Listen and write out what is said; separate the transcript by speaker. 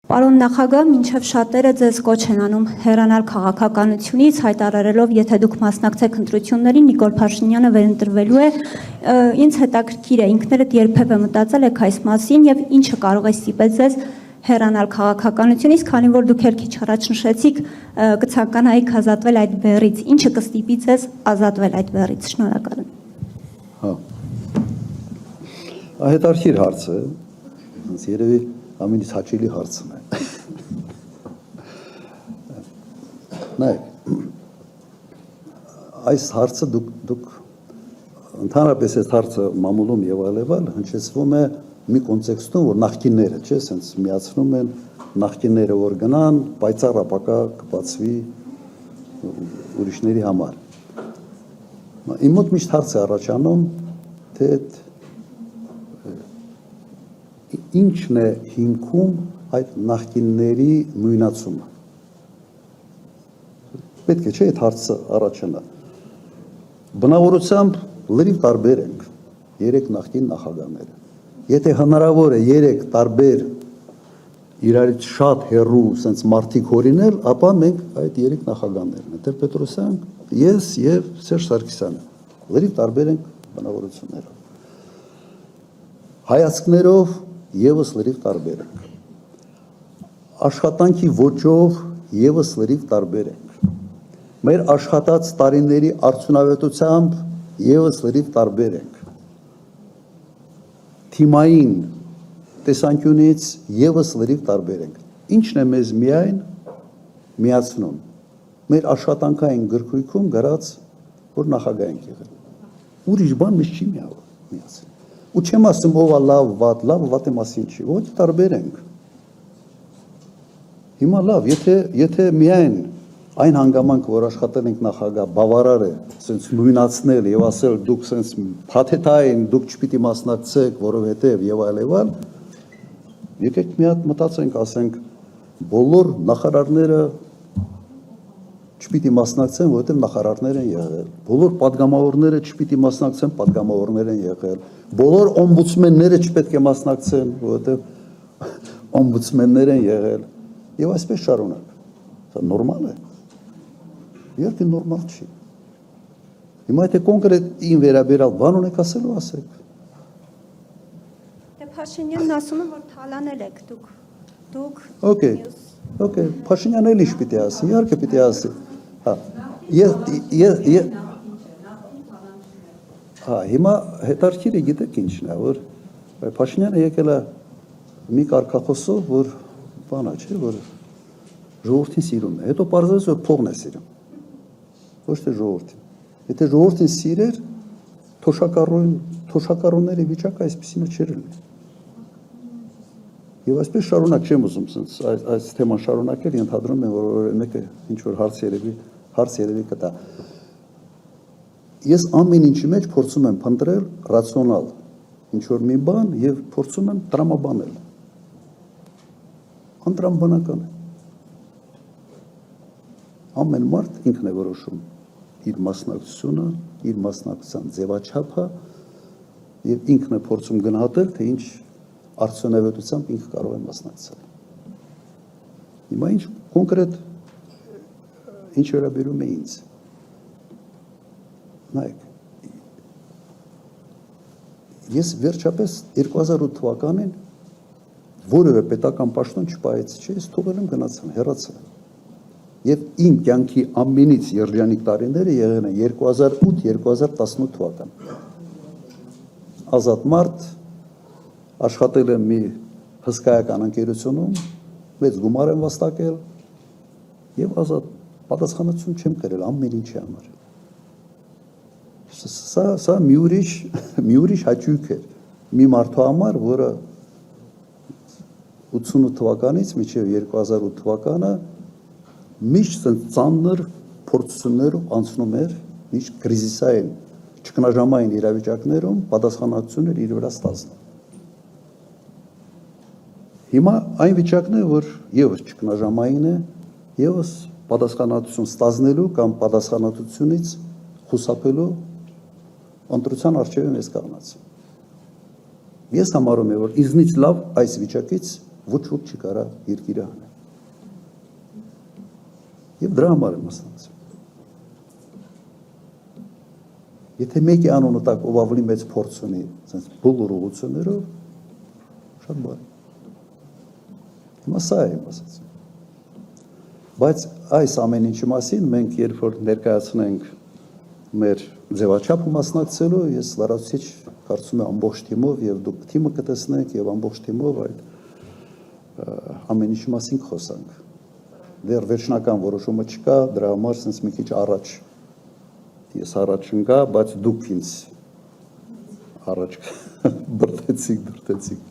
Speaker 1: Պարոն նախագահ, մինչև շատերը ձեզ կոչ են անում հեռանալ քաղաքականությունից, հայտարարելով, եթե դուք մասնակցեք ընտրություններին, Նիկոլ Փաշինյանը վերընտրվելու է, ինձ հետաքրքիր է, ինքներդ երբևէ մտածել եք այս մասին եւ ինչը կարող է ստիպել ձեզ հեռանալ քաղաքականությունից, քանի որ դուք քիչ առաջ նշեցիք, կցանկանայիք ազատվել այդ բեռից, ինչը կստիպի ձեզ ազատվել այդ բեռից, շնորհակալ եմ։
Speaker 2: Հա։ Հետարքիր հարցը, երևի ամենից հաճելի հարցն է։ Նայեք, այս հարցը դուք ընդհանրապես այս հարցը մամուլում եւ այլևալ հնչեցվում է մի կոնտեքստում, որ նախկինները, չէ, ասենց միացնում են նախկինները որ գնան, պայծառ ապակա կբացվի ուրիշների համար։ Իմ մոտ միշտ հարց է առաջանում, թե ինչն է հիմքում այդ նախկինների նույնացումը։ Պետք է չէ այդ հարցը առաջանա։ Բնավորությամբ լրիվ տարբեր ենք երեք նախկին նախագահները։ Եթե հնարավոր է երեք տարբեր իրարից շատ հեռու sense մարդիկ հորինել, ապա մենք այդ երեք նախագահներն են։ Տեր-Պետրոսյան, ես եւ Սերժ Սարգսյանը։ Լրիվ տարբեր ենք բնավորություններով։ Հայացքներով եւս լրիվ տարբեր ենք։ Աշխատանքի ոճով եւս լրիվ տարբեր ենք։ Մեր աշխատած տարիների արդյունավետությամբ եւս լրիվ տարբեր ենք։ Թիմային տեսանկյունից եւս լրիվ տարբեր ենք։ Ինչն է մեզ միայն միացնում։ Մեր աշխատանքային գրքույկում գրած, որ նախագահ ենք եղել։ Ուրիշ բան մեզ չի միացնում։ Ու չեմ ասում ով է լավ, վատի մասին չի, ոչ տարբեր ենք։ Հիմա լավ, եթե միայն այն հանգամանքը, որ աշխատել ենք նախագահ, բավարար է, ասենց նույնացնել եւ ասել դուք ասենց փաթեթային, դուք չպիտի մասնակցեք, որովհետեւ եւ այլեւալ, եկեք մի հատ մտածենք, ասենք բոլոր նախարարները չպիտի մասնակցեն, որովհետև նախարարներ են եղել։ Բոլոր падգամավորները չպիտի մասնակցեն, падգամավորներ են եղել։ Բոլոր օմբուդսմենները չպետք է մասնակցեն, որովհետև օմբուդսմեններ են եղել։ Եվ այսպես շարունակ։ Սա նորմալ է։ Իհարկե նորմալ չի։ Հիմա եթե կոնկրետ ին վերաբերալ բան ունեք ասելու, ասեք։
Speaker 1: Դե Փաշինյանն ասում է, որ թալանել եք դուք։
Speaker 2: Okay, Փաշինյանը էլ ինչ պիտի ասի, իհարկե պիտի ասի։ Հիմա հետարքիրը գիտեք ինչն է, որ Փաշինյանը եկել է մի կարգախոսով, որ բանա չէ, որ ժողովրդին սիրում է, հետո պարզվեց, որ փողն է սիրում, ոչ թե ժողովրդին։ Եթե ժողովրդին սիրեր, թոշակառուների վիճակը այսպիսինը չէր լինի։ Եվ այսպես շարունակ չեմ ուզում այս թեման շարունակել, ենթադրում եմ, որ մեկը ինչ-որ հարց երևի կտա։ Ես ամեն ինչի մեջ փորձում եմ փնտրել ռացիոնալ ինչ-որ մի բան և փորձում եմ տրամաբանել։ Անտրամաբանական է։ Ամեն մարդ ինքն է որոշում իր մասնակցությունը, իր մասնակցության ձևաչափը և ինքն է փորձում գնահատել, թե ինչ արդյունավետությամբ ինքը կարող է մասնակցել։ Հիմա ինչ կոնկրետ ինչ վերաբերում է ինձ։ Նայեք, ես վերջապես 2008 թվականին որևէ պետական պաշտոն չպահեցի, չէ, ես թողել եմ գնացել, հեռացել։ Եվ իմ կյանքի ամենից երջանիկ տարիները եղել են 2008-2018 թվական։ Ազատ մարդ, աշխատել եմ մի հսկայական ընկերությունում, մեծ գումար եմ վաստակել և ազատ պատասխանատվություն չեմ կրել ամեն ինչի համար։ Սա մի ուրիշ հաճույք էր մի մարդու համար, որը 88 թվականից մինչև 2008 թվականը միշտ ծանր փորձություններով անցնում էր, միշտ կրիզիսային, ճգնաժամային իրավիճակներում պատասխանատվություն էր իր վրա ստացնում։ Հիմա այն վիճակն է, որ ևս ճգնաժամային է, ևս պատասխանատվություն ստանալու կամ պատասխանատվությունից խուսափելու ընտրության առջև եմ ես կանգնած։ Ես համարում եմ, որ ինձնից լավ այս վիճակից ոչ ոք չի կարա երկիրը անել։ Եվ դրա համար եմ մասնակցում։ Եթե մեկի անունը տակ ով ավելի մեծ փորձ ունի, ասես բոլոր ուղղություններով, շատ բարի։ Հիմա սա եմ ասացին։ Բայց այս ամեն ինչի մասին մենք երբ որ ներկայացնենք մեր ձևաչափը մասնակցելու, ես լրացուցիչ կարծում եմ ամբողջ թիմով եւ դուք թիմը կտեսնեք եւ ամբողջ թիմով այդ ամեն ինչի մասին խոսանք։ Դեռ վերջնական որոշումը չկա, դրա համար sense մի քիչ առաջ ես առաջ ընկա, բայց դուք ինձ առաջ բրդեցիք